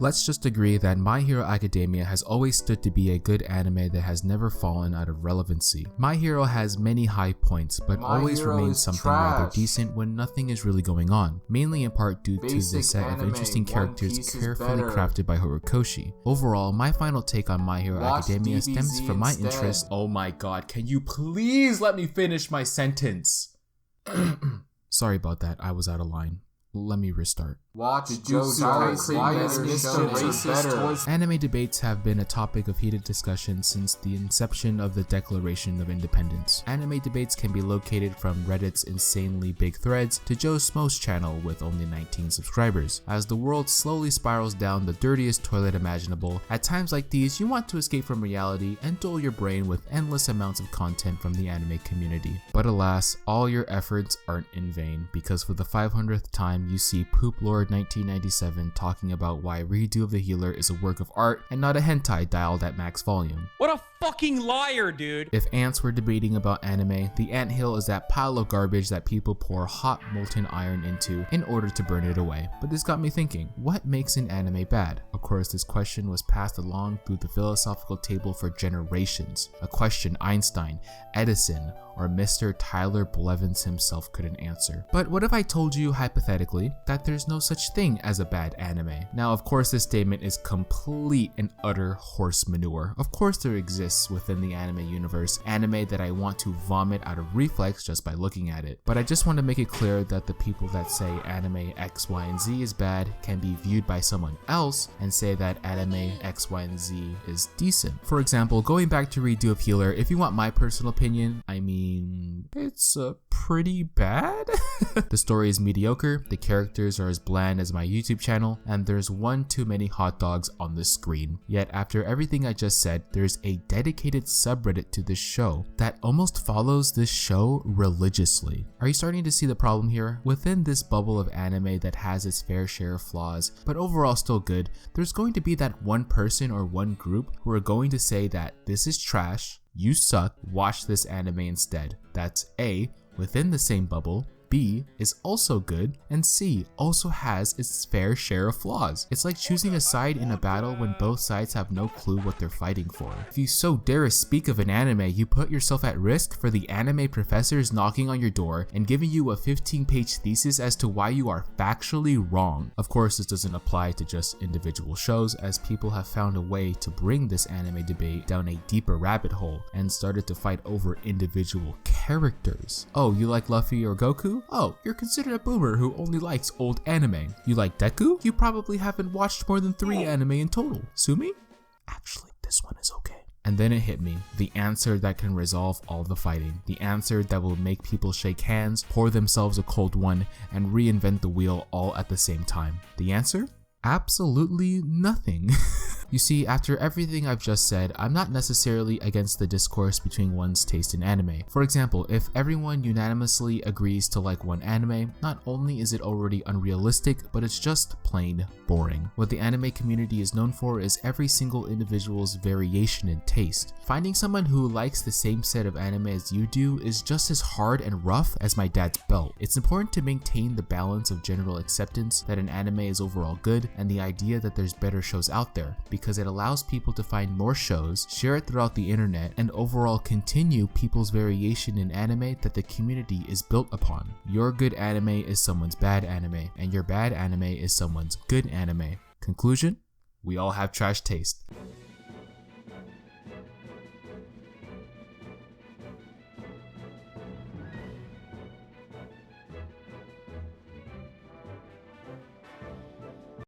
Let's just agree that My Hero Academia has always stood to be a good anime that has never fallen out of relevancy. My Hero has many high points, but always remains something rather decent when nothing is really going on, mainly in part due to the set of interesting characters carefully crafted by Horikoshi. Overall, my final take on My Hero Academia stems from my interest. Oh my god, can you please let me finish my sentence? Sorry about that, I was out of line. Let me restart. Watch JoJo. Why is Mr. Racist Anime debates have been a topic of heated discussion since the inception of the Declaration of Independence. Anime debates can be located from Reddit's insanely big threads to Joe Smo's channel with only 19 subscribers. As the world slowly spirals down the dirtiest toilet imaginable, at times like these you want to escape from reality and dull your brain with endless amounts of content from the anime community. But alas, all your efforts aren't in vain, because for the 500th time you see Poop Lord 1997 talking about why Redo of the Healer is a work of art and not a hentai dialed at max volume. What a fucking liar, dude! If ants were debating about anime, the anthill is that pile of garbage that people pour hot molten iron into in order to burn it away. But this got me thinking, what makes an anime bad? Of course, this question was passed along through the philosophical table for generations, a question Einstein, Edison, or Mr. Tyler Blevins himself couldn't answer. But what if I told you, hypothetically, that there's no such thing as a bad anime? Now, of course, this statement is complete and utter horse manure. Of course there exists within the anime universe anime that I want to vomit out of reflex just by looking at it. But I just want to make it clear that the people that say anime X, Y, and Z is bad can be viewed by someone else and say that anime X, Y, and Z is decent. For example, going back to Redo of Healer, if you want my personal opinion, I mean, it's pretty bad. The story is mediocre, the characters are as bland as my YouTube channel, and there's one too many hot dogs on the screen. Yet after everything I just said, there's a dedicated subreddit to this show that almost follows this show religiously. Are you starting to see the problem here? Within this bubble of anime that has its fair share of flaws, but overall still good, there's going to be that one person or one group who are going to say that this is trash, you suck, watch this anime instead. That's A, within the same bubble, B is also good, and C also has its fair share of flaws. It's like choosing a side in a battle when both sides have no clue what they're fighting for. If you so dare speak of an anime, you put yourself at risk for the anime professors knocking on your door and giving you a 15-page thesis as to why you are factually wrong. Of course, this doesn't apply to just individual shows, as people have found a way to bring this anime debate down a deeper rabbit hole and started to fight over individual characters. Oh, you like Luffy or Goku? Oh, you're considered a boomer who only likes old anime. You like Deku? You probably haven't watched more than 3 anime in total. Sumi? Actually, this one is okay. And then it hit me, the answer that can resolve all the fighting, the answer that will make people shake hands, pour themselves a cold one, and reinvent the wheel all at the same time. The answer? Absolutely nothing. You see, after everything I've just said, I'm not necessarily against the discourse between one's taste in anime. For example, if everyone unanimously agrees to like one anime, not only is it already unrealistic, but it's just plain boring. What the anime community is known for is every single individual's variation in taste. Finding someone who likes the same set of anime as you do is just as hard and rough as my dad's belt. It's important to maintain the balance of general acceptance that an anime is overall good and the idea that there's better shows out there, because it allows people to find more shows, share it throughout the internet, and overall continue people's variation in anime that the community is built upon. Your good anime is someone's bad anime, and your bad anime is someone's good anime. Conclusion? We all have trash taste.